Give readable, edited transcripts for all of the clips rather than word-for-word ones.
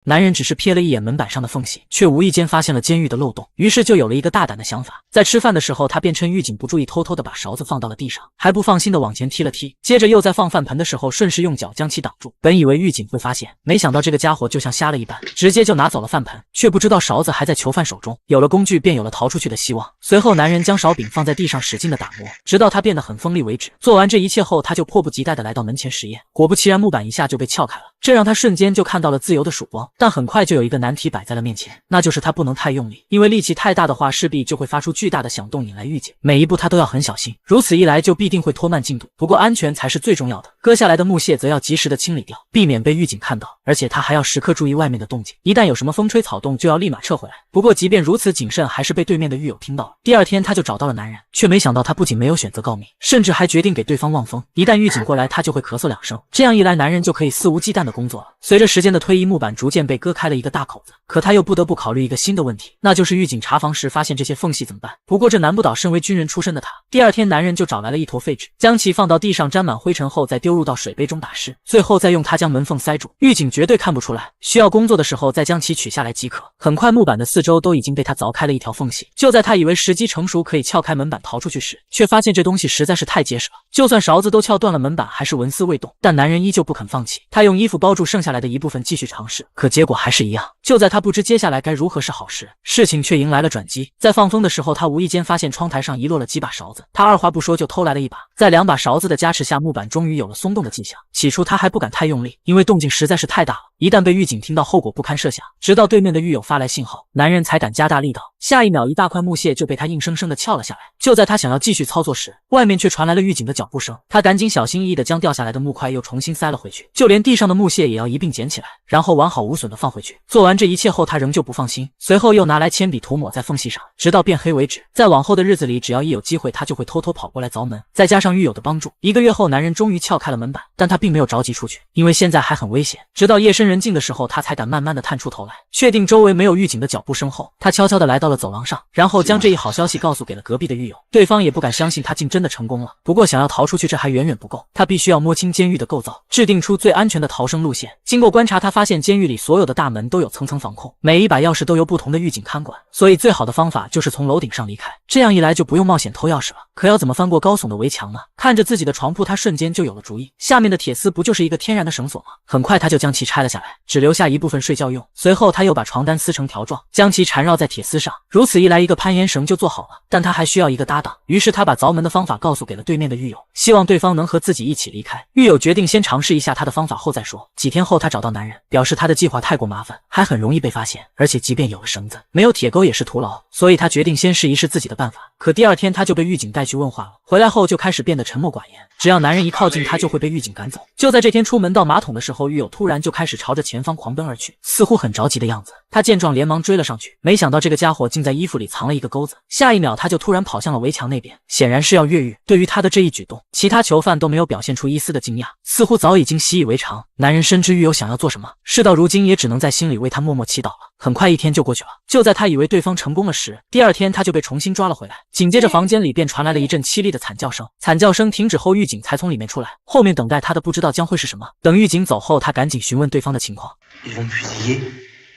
男人只是瞥了一眼门板上的缝隙，却无意间发现了监狱的漏洞，于是就有了一个大胆的想法。在吃饭的时候，他便趁狱警不注意，偷偷的把勺子放到了地上，还不放心的往前踢了踢，接着又在放饭盆的时候顺势用脚将其挡住。本以为狱警会发现，没想到这个家伙就像瞎了一般，直接就拿走了饭盆，却不知道勺子还在囚犯手中。有了工具，便有了逃出去的希望。随后，男人将勺柄放在地上，使劲的打磨，直到它变得很锋利为止。做完这一切后，他就迫不及待的来到门前实验。果不其然，木板一下就被撬开了，这让他瞬间就看到了自由的曙光。但很快就有一个难题摆在了面前，那就是他不能太用力，因为力气太大的话，势必就会发出巨大的响动，引来狱警。每一步他都要很小心，如此一来就必定会拖慢进度。不过安全才是最重要的，割下来的木屑则要及时的清理掉，避免被狱警看到。而且他还要时刻注意外面的动静，一旦有什么风吹草动，就要立马撤回来。不过即便如此谨慎，还是被对面的狱友听到了。第二天他就找到了男人，却没想到他不仅没有选择告密，甚至还决定给对方望风。一旦狱警过来，他就会咳嗽2声，这样一来，男人就可以肆无忌惮的工作了。随着时间的推移，木板逐渐被割开了一个大口子，可他又不得不考虑一个新的问题，那就是狱警查房时发现这些缝隙怎么办？不过这难不倒身为军人出身的他。第二天，男人就找来了一坨废纸，将其放到地上沾满灰尘后，再丢入到水杯中打湿，最后再用它将门缝塞住，狱警绝对看不出来。需要工作的时候再将其取下来即可。很快，木板的四周都已经被他凿开了一条缝隙。就在他以为时机成熟可以撬开门板逃出去时，却发现这东西实在是太结实了，就算勺子都撬断了，门板还是纹丝未动。但男人依旧不肯放弃，他用衣服包住剩下来的一部分继续尝试，可结果还是一样。就在他不知接下来该如何是好时，事情却迎来了转机。在放风的时候，他无意间发现窗台上遗落了几把勺子，他二话不说就偷来了一把。在2把勺子的加持下，木板终于有了松动的迹象。起初他还不敢太用力，因为动静实在是太大了，一旦被狱警听到，后果不堪设想。直到对面的狱友发来信号，男人才敢加大力道。下一秒，一大块木屑就被他硬生生的撬了下来。就在他想要继续操作时，外面却传来了狱警的脚步声。他赶紧小心翼翼地将掉下来的木块又重新塞了回去，就连地上的木屑也要一并捡起来，然后完好无损地放回去。做完这一切后，他仍旧不放心，随后又拿来铅笔涂抹在缝隙上，直到变黑为止。在往后的日子里，只要一有机会，他就会偷偷跑过来凿门。再加上狱友的帮助，1个月后，男人终于撬开了门板，但他并没有着急出去，因为现在还很危险。直到夜深人静的时候，他才敢慢慢地探出头来，确定周围没有狱警的脚步声后，他悄悄地来到了走廊上，然后将这一好消息告诉给了隔壁的狱友。对方也不敢相信他竟真的成功了。不过想要逃出去，这还远远不够，他必须要摸清监狱的构造，制定出最安全的逃生路线。经过观察，他发现监狱里所有的大门都有层层防控，每一把钥匙都由不同的狱警看管，所以最好的方法就是从楼顶上离开，这样一来就不用冒险偷钥匙了。可要怎么翻过高耸的围墙呢？看着自己的床铺，他瞬间就有了主意。下面的铁丝不就是一个天然的绳索吗？很快他就将其拆了下来，只留下一部分睡觉用。随后他又把床单撕成条状，将其缠绕在铁丝上，如此一来，一个攀岩绳就做好了。但他还需要一个搭档，于是他把凿门的方法告诉给了对面的狱友，希望对方能和自己一起离开。狱友决定先尝试一下他的方法后再说。几天后，他找到男人，表示他的计划太过麻烦，还很容易被发现，而且即便有了绳子，没有铁钩也是徒劳，所以他决定先试一试自己的办法。可第二天他就被狱警带去问话了，回来后就开始变得沉默寡言，只要男人一靠近他就会被狱警赶走。就在这天出门到马桶的时候，狱友突然就开始朝着前方狂奔而去，似乎很着急的样子。他见状连忙追了上去，没想到这个家伙竟在衣服里藏了一个钩子，下一秒他就突然跑向了围墙那边，显然是要越狱。对于他的这一举动，其他囚犯都没有表现出一丝的惊讶，似乎早已经习以为常。男人深知狱友想要做什么，事到如今也只能在心里为他默默祈祷了。很快一天就过去了，就在他以为对方成功了时，第二天他就被重新抓了回来。紧接着房间里便传来了一阵凄厉的惨叫声，惨叫声停止后，狱警才从里面出来，后面等待他的不知道将会是什么。等狱警走后，他赶紧询问对方的情况。Ils vont me fusiller?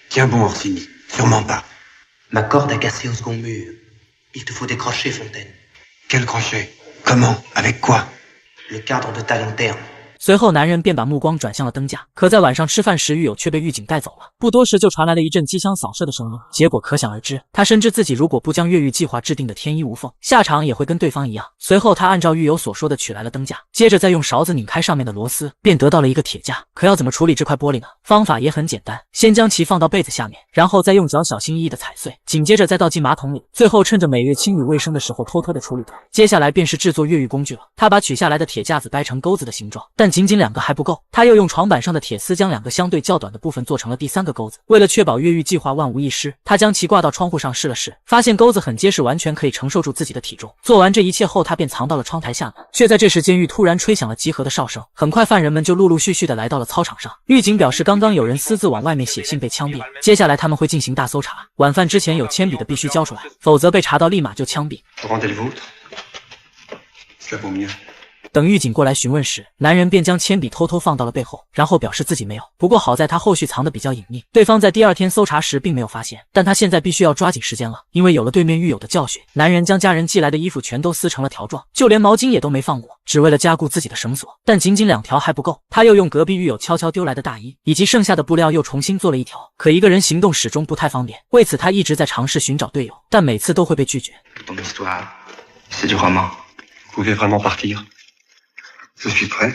Tiens bon, Orsini, sûrement pas. Ma corde a cassé au second mur. Il te faut des crochets, Fontaine. Quel crochet? Comment? Avec quoi? Le cadre de ta lanterne.随后男人便把目光转向了灯架，可在晚上吃饭时，狱友却被狱警带走了。不多时就传来了一阵机枪扫射的声音，结果可想而知。他深知自己如果不将越狱计划制定的天衣无缝，下场也会跟对方一样。随后他按照狱友所说的取来了灯架，接着再用勺子拧开上面的螺丝，便得到了一个铁架。可要怎么处理这块玻璃呢？方法也很简单，先将其放到被子下面，然后再用脚小心翼翼的踩碎，紧接着再倒进马桶里，最后趁着每月清理卫生的时候偷偷的处理掉。接下来便是制作越狱工具了。他把取下来的铁架子掰成钩子的形状，但仅2个还不够，他又用床板上的铁丝将2个相对较短的部分做成了第3个钩子。为了确保越狱计划万无一失，他将其挂到窗户上试了试，发现钩子很结实，完全可以承受住自己的体重。做完这一切后，他便藏到了窗台下面。却在这时，监狱突然吹响了集合的哨声，很快犯人们就陆陆续续的来到了操场上。狱警表示，刚刚有人私自往外面写信被枪毙，接下来他们会进行大搜查，晚饭之前有铅笔的必须交出来，否则被查到立马就枪毙。等狱警过来询问时，男人便将铅笔偷偷放到了背后，然后表示自己没有。不过好在他后续藏得比较隐秘，对方在第二天搜查时并没有发现。但他现在必须要抓紧时间了，因为有了对面狱友的教训，男人将家人寄来的衣服全都撕成了条状，就连毛巾也都没放过，只为了加固自己的绳索。但仅仅2条还不够，他又用隔壁狱友悄悄丢来的大衣以及剩下的布料又重新做了1条。可一个人行动始终不太方便，为此他一直在尝试寻找队友，但每次都会被拒绝。C'est du roman. Vous pouvez vraiment partir? Je suis prêt.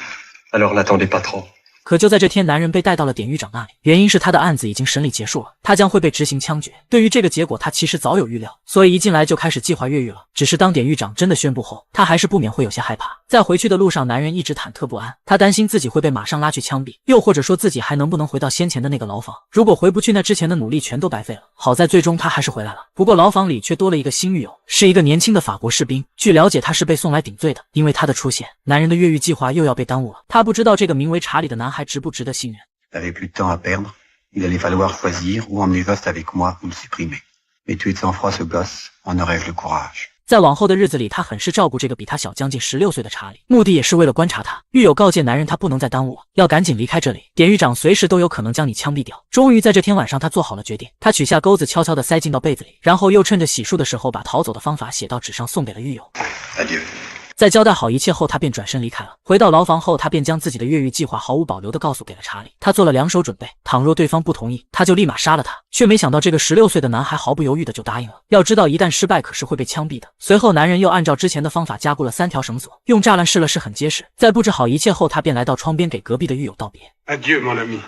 Alors l'attendez pas trop. 可就在这天，男人被带到了典狱长那里，原因是他的案子已经审理结束了，他将会被执行枪决。对于这个结果，他其实早有预料，所以一进来就开始计划越狱了。只是当典狱长真的宣布后，他还是不免会有些害怕。在回去的路上，男人一直忐忑不安，他担心自己会被马上拉去枪毙，又或者说自己还能不能回到先前的那个牢房。如果回不去，那之前的努力全都白费了。好在最终他还是回来了，不过牢房里却多了一个新狱友，是一个年轻的法国士兵。据了解，他是被送来顶罪的，因为他的出现，男人的越狱计划又要被耽误了。他不知道这个名为查理的男孩值不值得信任。T'avais plus de temps à perdre. Il allait falloir choisir ou emmener Vost avec moi ou le supprimer. Mais tuer de sang-froid ce gosse, en aurais-je le courage. 在往后的日子里，他很是照顾这个比他小将近16岁的查理，目的也是为了观察他。狱友告诫男人，他不能再耽误了，要赶紧离开这里。典狱长随时都有可能将你枪毙掉。终于在这天晚上，他做好了决定，他取下钩子，悄悄地塞进到被子里，然后又趁着洗漱的时候，把逃走的方法写到纸上，送给了狱友。Adieu. 在交代好一切后，他便转身离开了。回到牢房后，他便将自己的越狱计划毫无保留地告诉给了查理。他做了2手准备，倘若对方不同意，他就立马杀了他。却没想到这个16岁的男孩毫不犹豫地就答应了。要知道，一旦失败，可是会被枪毙的。随后，男人又按照之前的方法加固了3条绳索，用栅栏试了试，很结实。在布置好一切后，他便来到窗边给隔壁的狱友道别。Adieu, mon ami.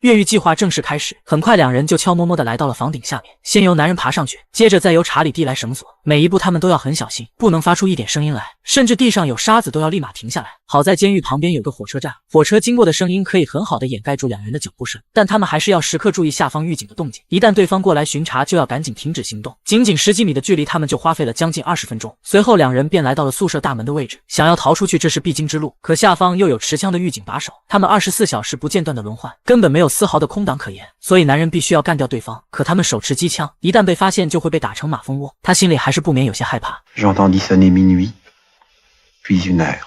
越狱计划正式开始，很快2人就悄摸摸地来到了房顶下面，先由男人爬上去，接着再由查理递来绳索，每一步他们都要很小心，不能发出一点声音来，甚至地上有沙子都要立马停下来。好在监狱旁边有个火车站，火车经过的声音可以很好地掩盖住2人的脚步声，但他们还是要时刻注意下方狱警的动静，一旦对方过来巡查，就要赶紧停止行动。仅仅10几米的距离，他们就花费了将近20分钟。随后2人便来到了宿舍大门的位置，想要逃出去，这是必经之路，可下方又有持枪的狱警把守，他们24小时不间断的轮换，根本没有丝毫的空档可言，所以男人必须要干掉对方。可他们手持机枪，一旦被发现就会被打成马蜂窝，他心里还是不免有些害怕。J'entendis sonner minuit, puis 1 heure.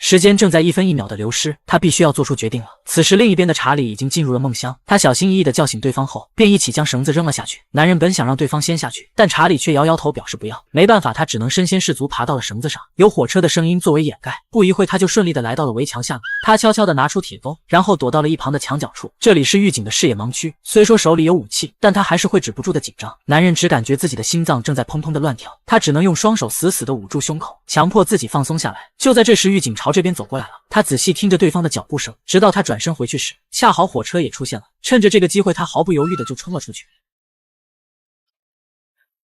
时间正在1分1秒的流失，他必须要做出决定了。此时另一边的查理已经进入了梦乡，他小心翼翼地叫醒对方后，便一起将绳子扔了下去。男人本想让对方先下去，但查理却摇摇头表示不要。没办法，他只能身先士卒爬到了绳子上，有火车的声音作为掩盖。不一会，他就顺利地来到了围墙下面。他悄悄地拿出铁钩，然后躲到了一旁的墙角处。这里是狱警的视野盲区，虽说手里有武器，但他还是会止不住的紧张。男人只感觉自己的心脏正在砰砰地乱跳，他只能用双手死死地捂住胸口，强迫自己放松下来。就在这时，狱警朝这边走过来了。他仔细听着对方的脚步声，直到他转身回去时，恰好火车也出现了。趁着这个机会，他毫不犹豫的就冲了出去。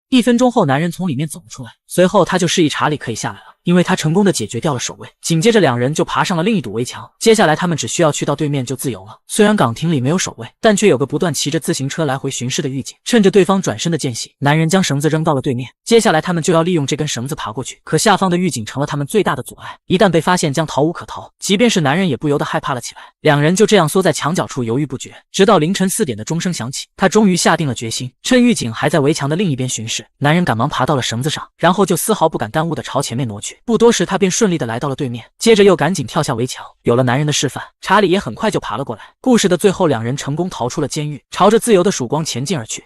1分钟后，男人从里面走了出来，随后他就示意查理可以下来了，因为他成功的解决掉了守卫。紧接着2人就爬上了另一堵围墙，接下来他们只需要去到对面就自由了。虽然岗亭里没有守卫，但却有个不断骑着自行车来回巡视的狱警。趁着对方转身的间隙，男人将绳子扔到了对面，接下来他们就要利用这根绳子爬过去。可下方的狱警成了他们最大的阻碍，一旦被发现将逃无可逃。即便是男人也不由得害怕了起来。2人就这样缩在墙角处犹豫不决，直到凌晨4点的钟声响起，他终于下定了决心。趁狱警还在围墙的另一边巡视，男人赶忙爬到了绳子上，然后就丝毫不敢耽误的朝前面挪去。不多时，他便顺利的来到了对面，接着又赶紧跳下围墙。有了男人的示范，查理也很快就爬了过来。故事的最后，2人成功逃出了监狱，朝着自由的曙光前进而去。